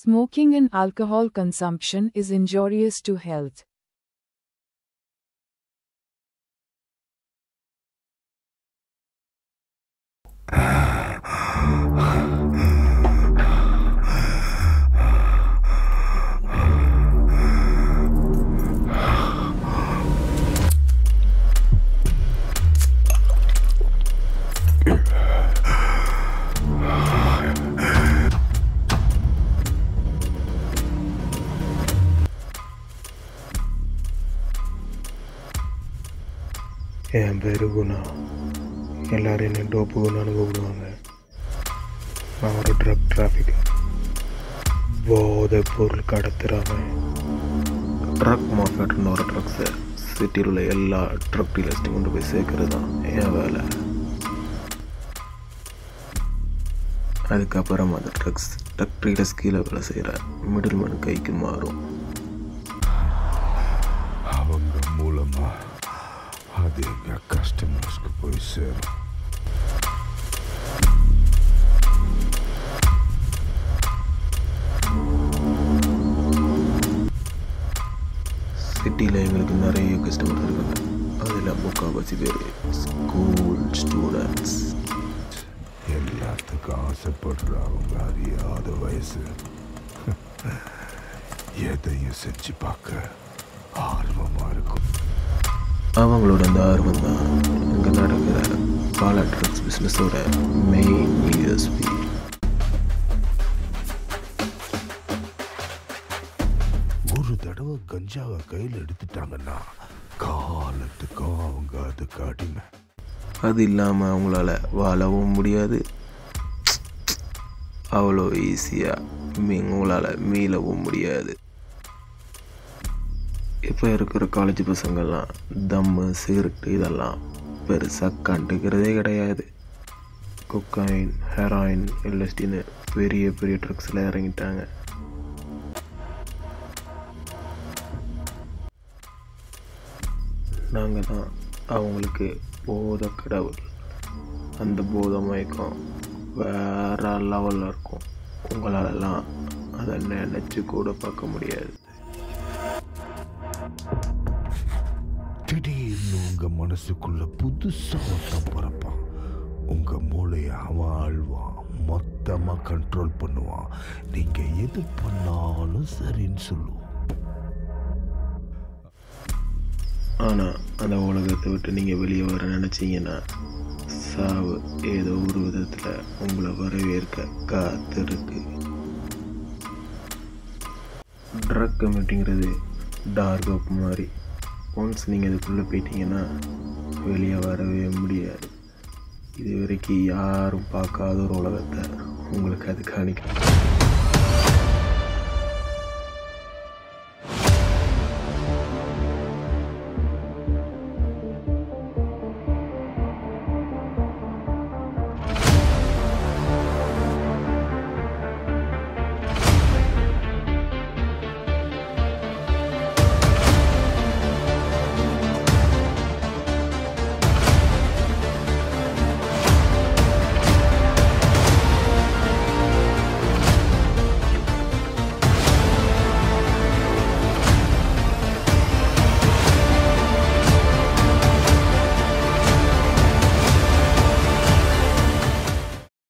Smoking and alcohol consumption is injurious to health. என் பேரு குணா. எல்லோரும் என்ன டோப்பு குணான்னு கூப்பிடுவாங்க. நான் ஒரு ட்ரக் டிராஃபிக், போதை பொருள் கடத்துகிறவன். ட்ரக் மாஃபியாட்டுன்னு ஒரு ட்ரக்ஸை சிட்டியில் உள்ள எல்லா ட்ரக் டீலர்ஸ்ட்டையும் கொண்டு போய் சேர்க்கறது தான் என் வேலை. அதுக்கப்புறம் அந்த ட்ரக் டீலர்ஸ் கீழே வேலை செய்கிற மிடில் மேன் கைக்கு மாறும். அவங்க மூலமாக அது எங்கள் கஸ்டமர்ஸ்க்கு போய் சேரும். சிட்டியில் எங்களுக்கு நிறைய கஸ்டமர் இருக்காங்க. அதில் முக்கால்வாசி பேர் ஸ்கூல் ஸ்டூடெண்ட்ஸ். எல்லாத்துக்கும் ஆசைப்படுற அவங்க அறியாத வயசு எதையும் செஞ்சு பார்க்க ஆர்வமாக இருக்கும். அவங்களோட அந்த ஆர்வம் தான் இங்கே நடக்கிற பல ட்ரக்ஸ் பிஸ்னஸோட மெயின் யூஎஸ்பி. ஒரு தடவை கஞ்சாவை கையில் எடுத்துட்டாங்கன்னா காலத்துக்கும் அவங்க அதுக்கு அடிமை. அது இல்லாமல் அவங்களால வாழவும் முடியாது. அவ்வளோ ஈஸியாக உங்களால் மீளவும் முடியாது. இப்போ இருக்கிற காலேஜ் பசங்கள்லாம் தம்மு சிகரெட்டு இதெல்லாம் பெருசாக கண்டுக்கிறதே கிடையாது. கொக்கைன், ஹெராயின், எல்எஸ்டின்னு பெரிய பெரிய ட்ரக்ஸில் இறங்கிட்டாங்க. நாங்கள் தான் அவங்களுக்கு போதை கடவுள். அந்த போதை மயக்கம் வேற லெவலில் இருக்கும். உங்களாலலாம் அதை நினச்சி கூட பார்க்க முடியாது. திடீர்னு உங்கள் மனசுக்குள்ள புதுசாக ஒருத்தன் பிறப்பான். உங்கள் மூளையை அவன் ஆழ்வான், மொத்தமாக கண்ட்ரோல் பண்ணுவான். நீங்கள் எது பண்ணாலும் சரின்னு சொல்லுவோம். ஆனால் அந்த உலகத்தை விட்டு நீங்கள் வெளியே வர நினச்சிங்கன்னா சாவு ஏதோ ஒரு விதத்தில் உங்களை வரவேற்க காத்திருக்கு. ட்ரக் கமிட்டிங்கிறது டார்க் அப் மாதிரி. ஒன்ஸ் நீங்கள் அதுக்குள்ளே போயிட்டீங்கன்னா வெளியே வரவே முடியாது. இது வரைக்கும் யாரும் பார்க்காத ஒரு உலகத்தை உங்களுக்கு அது காணிக்கும்.